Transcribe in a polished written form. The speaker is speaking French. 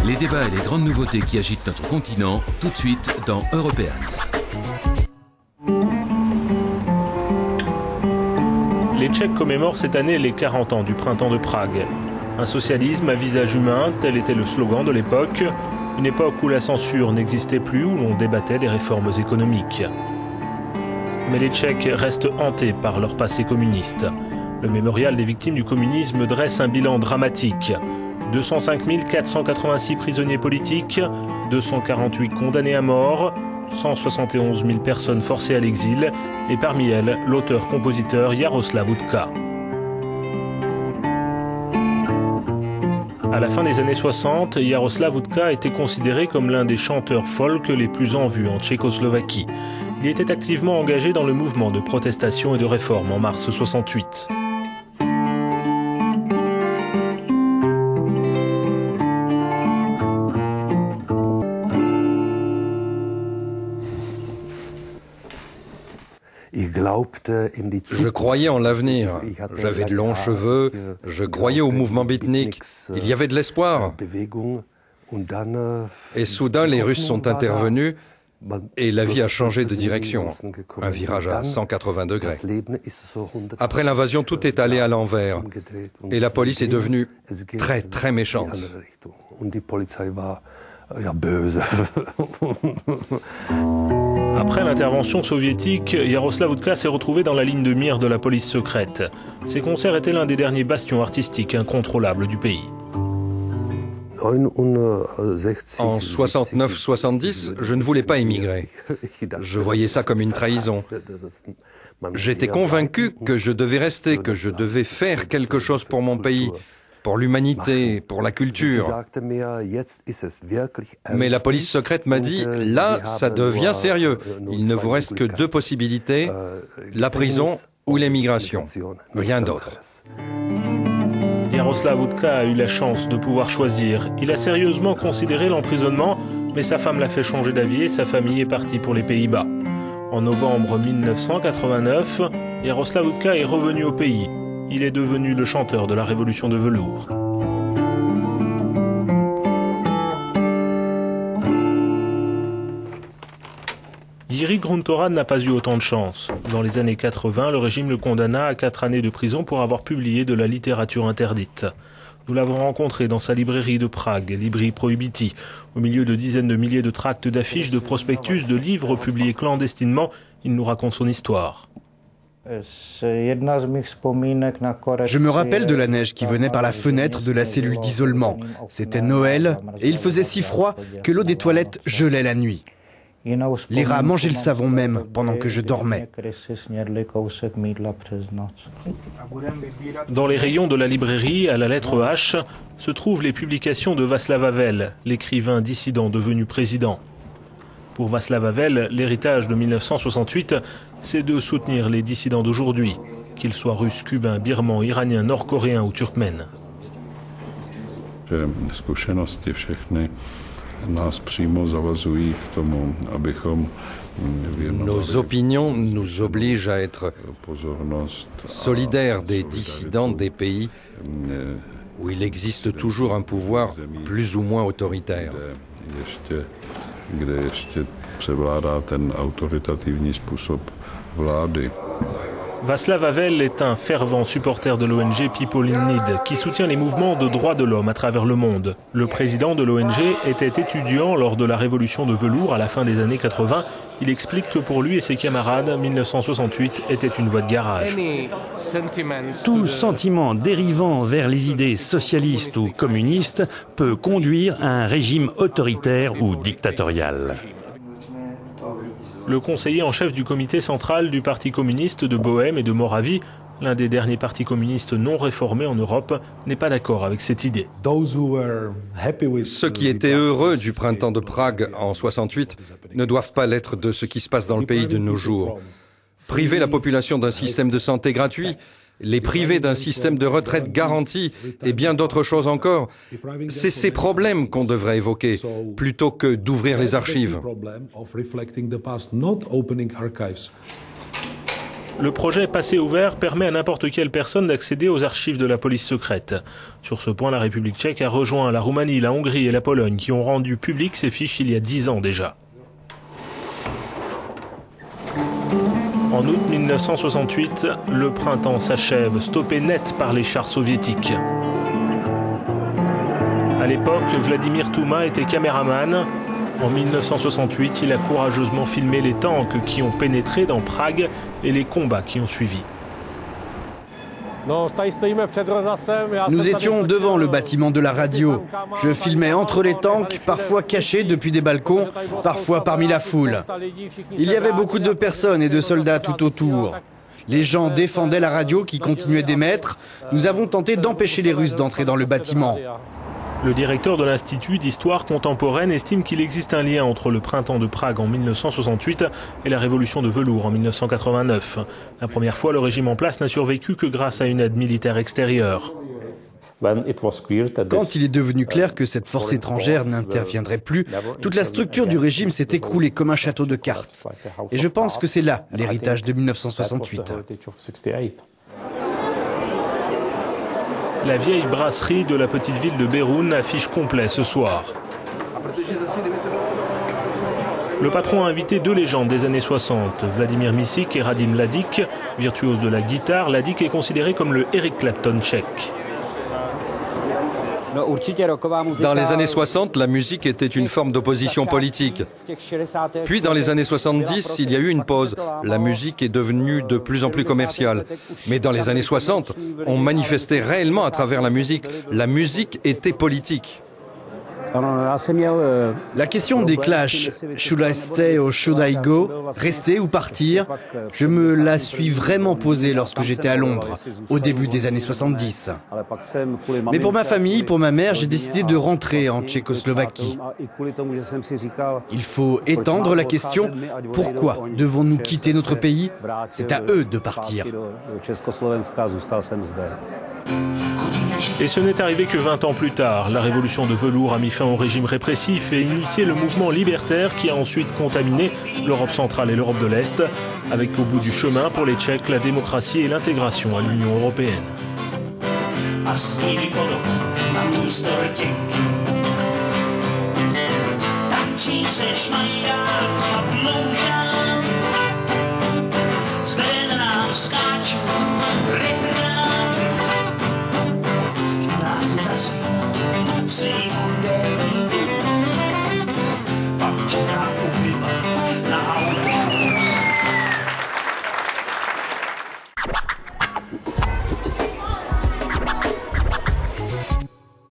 Les débats et les grandes nouveautés qui agitent notre continent, tout de suite dans Europeans. Les Tchèques commémorent cette année les 40 ans du printemps de Prague. Un socialisme à visage humain, tel était le slogan de l'époque. Une époque où la censure n'existait plus, où l'on débattait des réformes économiques. Mais les Tchèques restent hantés par leur passé communiste. Le mémorial des victimes du communisme dresse un bilan dramatique. 205 486 prisonniers politiques, 248 condamnés à mort, 171 000 personnes forcées à l'exil, et parmi elles, l'auteur-compositeur Jaroslav Hudka. À la fin des années 60, Jaroslav Hudka était considéré comme l'un des chanteurs folk les plus en vue en Tchécoslovaquie. Il était activement engagé dans le mouvement de protestation et de réforme en mars 68. Je croyais en l'avenir. J'avais de longs cheveux, je croyais au mouvement beatnik. Il y avait de l'espoir. Et soudain, les Russes sont intervenus et la vie a changé de direction. Un virage à 180 degrés. Après l'invasion, tout est allé à l'envers. Et la police est devenue très, très méchante. Après l'intervention soviétique, Jaroslav Hudka s'est retrouvé dans la ligne de mire de la police secrète. Ses concerts étaient l'un des derniers bastions artistiques incontrôlables du pays. En 69-70, je ne voulais pas émigrer. Je voyais ça comme une trahison. J'étais convaincu que je devais rester, que je devais faire quelque chose pour mon pays, pour l'humanité, pour la culture. Mais la police secrète m'a dit, là, ça devient sérieux. Il ne vous reste que deux possibilités, la prison ou l'émigration. Rien d'autre. Jaroslav Hudka a eu la chance de pouvoir choisir. Il a sérieusement considéré l'emprisonnement, mais sa femme l'a fait changer d'avis et sa famille est partie pour les Pays-Bas. En novembre 1989, Jaroslav Hudka est revenu au pays. Il est devenu le chanteur de la Révolution de velours. Jiří Gruntora n'a pas eu autant de chance. Dans les années 80, le régime le condamna à 4 années de prison pour avoir publié de la littérature interdite. Nous l'avons rencontré dans sa librairie de Prague, Libri Prohibiti, au milieu de dizaines de milliers de tracts, d'affiches, de prospectus, de livres publiés clandestinement. Il nous raconte son histoire. Je me rappelle de la neige qui venait par la fenêtre de la cellule d'isolement. C'était Noël et il faisait si froid que l'eau des toilettes gelait la nuit. Les rats mangeaient le savon même pendant que je dormais. Dans les rayons de la librairie, à la lettre H, se trouvent les publications de Václav Havel, l'écrivain dissident devenu président. Pour Václav Havel, l'héritage de 1968, c'est de soutenir les dissidents d'aujourd'hui, qu'ils soient russes, cubains, birmans, iraniens, nord-coréens ou turkmènes. Nos opinions nous obligent à être solidaires des dissidents des pays où il existe toujours un pouvoir plus ou moins autoritaire. Václav Havel est un fervent supporter de l'ONG People in Need, qui soutient les mouvements de droits de l'homme à travers le monde. Le président de l'ONG était étudiant lors de la révolution de velours à la fin des années 80. Il explique que pour lui et ses camarades, 1968 était une voie de garage. Tout sentiment dérivant vers les idées socialistes ou communistes peut conduire à un régime autoritaire ou dictatorial. Le conseiller en chef du comité central du Parti communiste de Bohême et de Moravie, l'un des derniers partis communistes non réformés en Europe, n'est pas d'accord avec cette idée. Ceux qui étaient heureux du printemps de Prague en 68 ne doivent pas l'être de ce qui se passe dans le pays de nos jours. Priver la population d'un système de santé gratuit, les priver d'un système de retraite garanti et bien d'autres choses encore, c'est ces problèmes qu'on devrait évoquer, plutôt que d'ouvrir les archives. Le projet Passé ouvert permet à n'importe quelle personne d'accéder aux archives de la police secrète. Sur ce point, la République tchèque a rejoint la Roumanie, la Hongrie et la Pologne qui ont rendu publiques ces fiches il y a 10 ans déjà. En août 1968, le printemps s'achève, stoppé net par les chars soviétiques. À l'époque, Vladimir Touma était caméraman. En 1968, il a courageusement filmé les tanks qui ont pénétré dans Prague et les combats qui ont suivi. Nous étions devant le bâtiment de la radio. Je filmais entre les tanks, parfois cachés depuis des balcons, parfois parmi la foule. Il y avait beaucoup de personnes et de soldats tout autour. Les gens défendaient la radio qui continuait d'émettre. Nous avons tenté d'empêcher les Russes d'entrer dans le bâtiment. Le directeur de l'Institut d'histoire contemporaine estime qu'il existe un lien entre le printemps de Prague en 1968 et la révolution de velours en 1989. La première fois, le régime en place n'a survécu que grâce à une aide militaire extérieure. Quand il est devenu clair que cette force étrangère n'interviendrait plus, toute la structure du régime s'est écroulée comme un château de cartes. Et je pense que c'est là l'héritage de 1968. La vieille brasserie de la petite ville de Beroun affiche complet ce soir. Le patron a invité deux légendes des années 60, Vladimir Misic et Radim Mladic. Virtuose de la guitare, Mladic est considéré comme le Eric Clapton tchèque. Dans les années 60, la musique était une forme d'opposition politique. Puis dans les années 70, il y a eu une pause. La musique est devenue de plus en plus commerciale. Mais dans les années 60, on manifestait réellement à travers la musique. La musique était politique. La question des clashs, should I stay or should I go, rester ou partir, je me la suis vraiment posée lorsque j'étais à Londres, au début des années 70. Mais pour ma famille, pour ma mère, j'ai décidé de rentrer en Tchécoslovaquie. Il faut étendre la question, pourquoi devons-nous quitter notre pays? C'est à eux de partir. Et ce n'est arrivé que 20 ans plus tard. La révolution de velours a mis fin au régime répressif et initié le mouvement libertaire qui a ensuite contaminé l'Europe centrale et l'Europe de l'Est, avec au bout du chemin pour les Tchèques la démocratie et l'intégration à l'Union européenne. Say